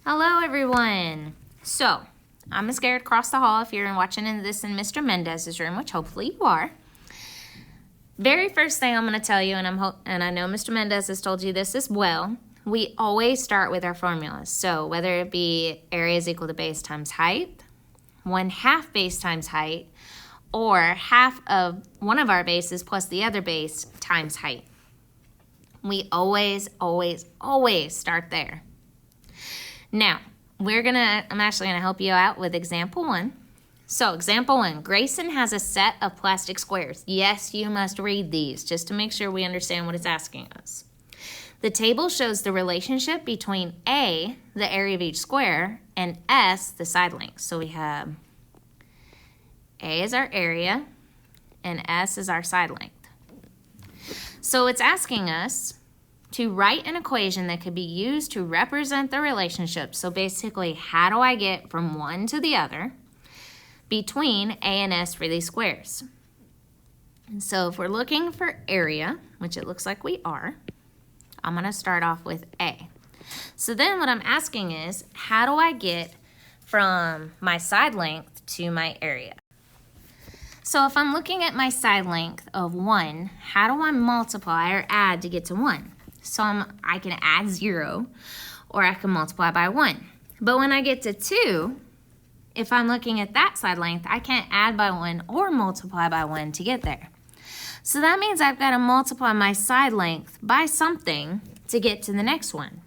Hello, everyone. So, I'm scared across the hall if you're watching this in Mr. Mendez's room, which hopefully you are. Very first thing I'm going to tell you, and I know Mr. Mendez has told you this as well, we always start with our formulas. So, whether it be area is equal to base times height, 1/2 base times height, or half of one of our bases plus the other base times height. We always start there. Now, I'm actually gonna help you out with example 1. So example 1, Grayson has a set of plastic squares. Yes, you must read these just to make sure we understand what it's asking us. The table shows the relationship between A, the area of each square, and S, the side length. So we have A is our area, and S is our side length. So it's asking us to write an equation that could be used to represent the relationship. So basically, how do I get from one to the other between A and S for these squares? And so if we're looking for area, which it looks like we are, I'm going to start off with A. So then what I'm asking is, how do I get from my side length to my area? So if I'm looking at my side length of 1, how do I multiply or add to get to 1? So I can add 0, or I can multiply by 1. But when I get to 2, if I'm looking at that side length, I can't add by 1 or multiply by 1 to get there. So that means I've got to multiply my side length by something to get to the next one.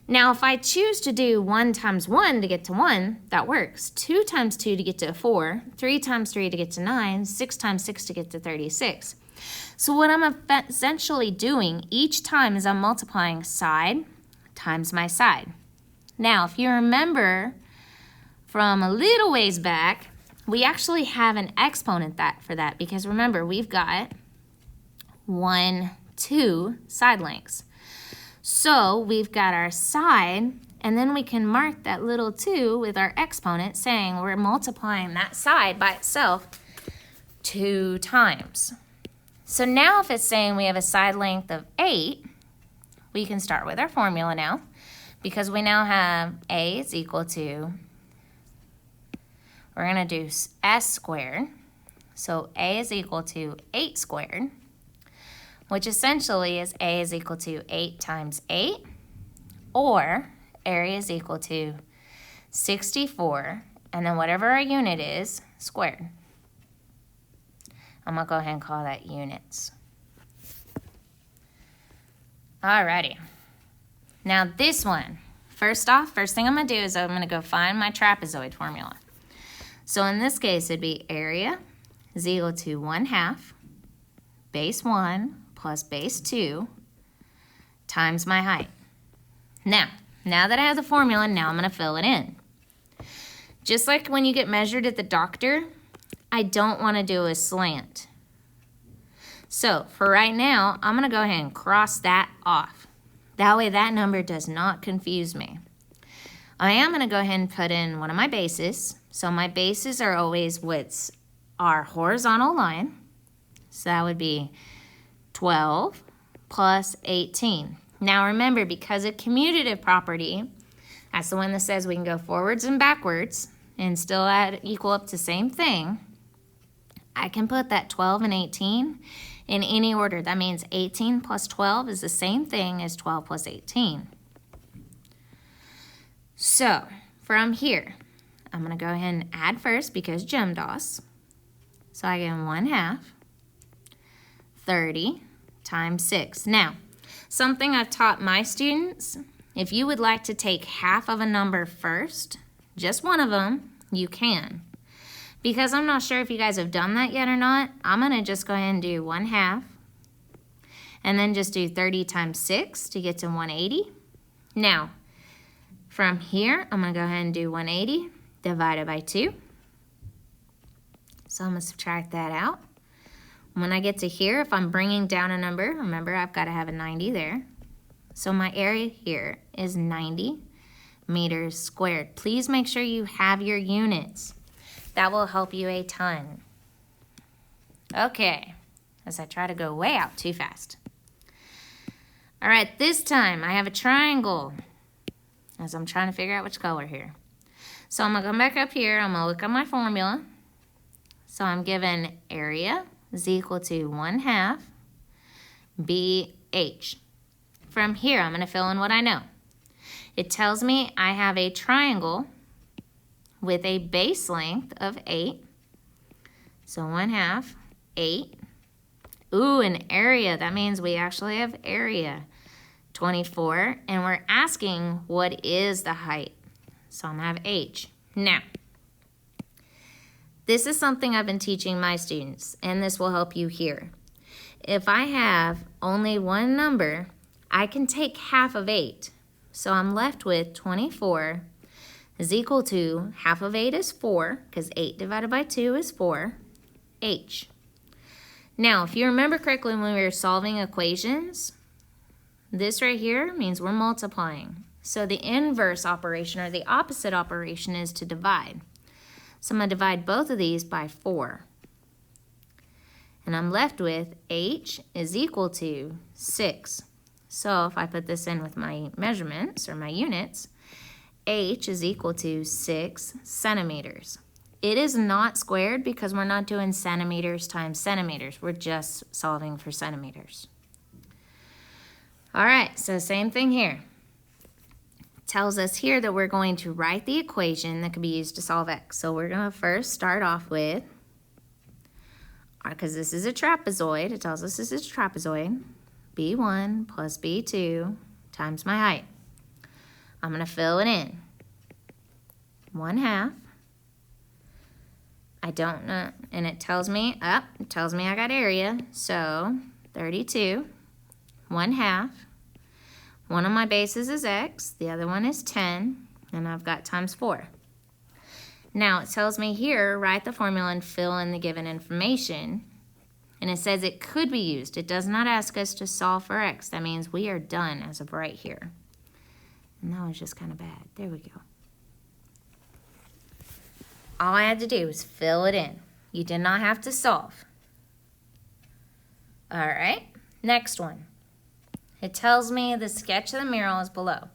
Now, if I choose to do 1 times 1 to get to 1, that works. 2 times 2 to get to 4, 3 times 3 to get to 9, 6 times 6 to get to 36. So what I'm essentially doing each time is I'm multiplying side times my side. Now, if you remember from a little ways back, we actually have an exponent for that because remember, we've got 1, 2 side lengths. So we've got our side, and then we can mark that little 2 with our exponent saying we're multiplying that side by itself 2 times. So now if it's saying we have a side length of 8, we can start with our formula now because we now have A is equal to, we're going to do S squared. So A is equal to 8 squared, which essentially is A is equal to 8 times 8, or area is equal to 64, and then whatever our unit is, squared. I'm going to go ahead and call that units. Alrighty. Now this one, first thing I'm going to do is I'm going to go find my trapezoid formula. So in this case, it'd be area is equal to 1/2 base 1 plus base 2 times my height. Now that I have the formula, now I'm going to fill it in. Just like when you get measured at the doctor, I don't want to do a slant. So for right now, I'm going to go ahead and cross that off. That way that number does not confuse me. I am going to go ahead and put in one of my bases. So my bases are always what's our horizontal line. So that would be 12 plus 18. Now remember, because of commutative property, that's the one that says we can go forwards and backwards and still equal up to the same thing. I can put that 12 and 18 in any order. That means 18 plus 12 is the same thing as 12 plus 18. So from here, I'm going to go ahead and add first because GEMDOS. So I get 1/2, 30 times 6. Now, something I've taught my students, if you would like to take half of a number first, just one of them, you can. Because I'm not sure if you guys have done that yet or not, I'm going to just go ahead and do 1/2 and then just do 30 times 6 to get to 180. Now, from here, I'm going to go ahead and do 180 divided by 2. So I'm going to subtract that out. When I get to here, if I'm bringing down a number, remember I've got to have a 90 there. So my area here is 90 meters squared. Please make sure you have your units. That will help you a ton. Okay, as I try to go way out too fast. All right, this time I have a triangle. as I'm trying to figure out which color here. So I'm going to come back up here. I'm going to look at my formula. So I'm given area is equal to 1/2 BH. From here, I'm going to fill in what I know. It tells me I have a triangle with a base length of 8. So 1/2, 8. Ooh, an area. That means we actually have area, 24. And we're asking what is the height. So I'm going to have H. Now, this is something I've been teaching my students, and this will help you here. If I have only one number, I can take half of 8. So I'm left with 24 is equal to half of 8 is 4, because 8 divided by 2 is 4, H. Now, if you remember correctly when we were solving equations, this right here means we're multiplying. So the inverse operation, or the opposite operation, is to divide. So I'm going to divide both of these by 4. And I'm left with H is equal to 6. So if I put this in with my measurements, or my units, H is equal to 6 centimeters. It is not squared because we're not doing centimeters times centimeters. We're just solving for centimeters. All right, so same thing here. It tells us here that we're going to write the equation that can be used to solve x. So we're going to first start off with, because this is a trapezoid, it tells us this is a trapezoid, B1 plus B2 times my height. I'm going to fill it in. 1/2. I don't know, and it tells me I got area, so 32, 1/2. One of my bases is x, the other one is 10, and I've got times 4. Now it tells me here, write the formula and fill in the given information, and it says it could be used. It does not ask us to solve for x. That means we are done as of right here. And that was just kind of bad. There we go. All I had to do was fill it in. You did not have to solve. All right, next one. It tells me the sketch of the mural is below,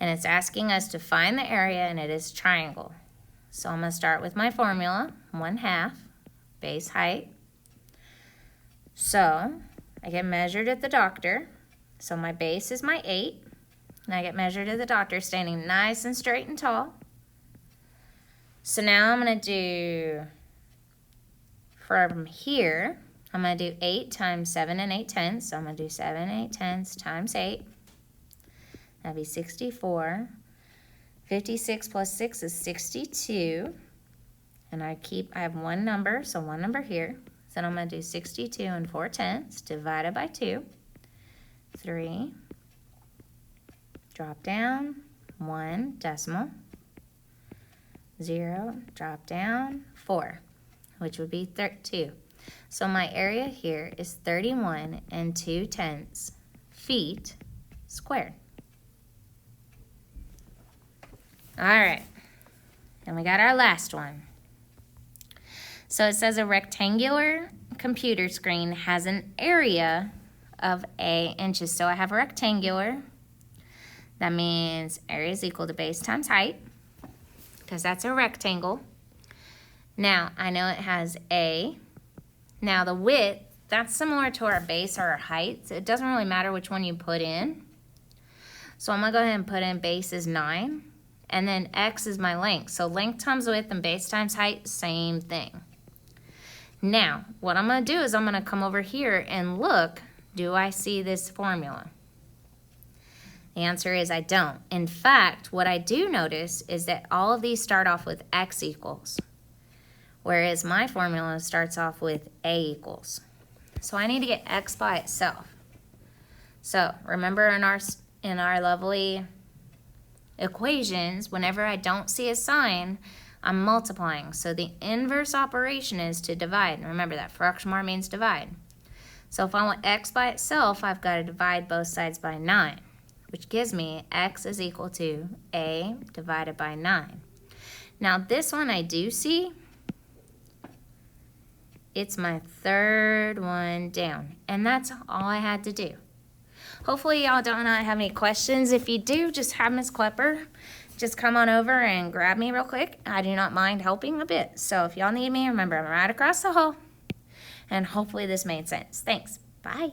and it's asking us to find the area, and it is triangle. So I'm going to start with my formula, 1/2 base height. So I get measured at the doctor. So my base is my 8, and I get measured at the doctor standing nice and straight and tall. So now I'm going to do, from here, I'm going to do 8 times 7 8/10. So I'm going to do 7 8/10 times 8. That'd be 64. 56 plus 6 is 62. And I have one number, so one number here. So I'm going to do 62 and 4/10 divided by 2. 3. Drop down. 1 decimal. 0, drop down, 4, which would be 2. So my area here is 31 2/10 feet squared. All right, and we got our last one. So it says a rectangular computer screen has an area of A inches. So I have a rectangular. That means area is equal to base times height, because that's a rectangle. Now, I know it has A. Now, the width, that's similar to our base or our height. So it doesn't really matter which one you put in. So I'm going to go ahead and put in base is 9. And then X is my length. So length times width and base times height, same thing. Now, what I'm going to do is I'm going to come over here and look, do I see this formula? The answer is I don't. In fact, what I do notice is that all of these start off with x equals, whereas my formula starts off with a equals. So I need to get x by itself. So remember in our lovely equations, whenever I don't see a sign, I'm multiplying. So the inverse operation is to divide. And remember that fraction mark means divide. So if I want x by itself, I've got to divide both sides by 9. Which gives me x is equal to a divided by 9. Now this one I do see, it's my third one down, and that's all I had to do. hopefully y'all don't not have any questions. If you do, just have Miss Klepper just come on over and grab me real quick. I do not mind helping a bit. So if y'all need me, remember I'm right across the hall. And hopefully this made sense. Thanks. Bye.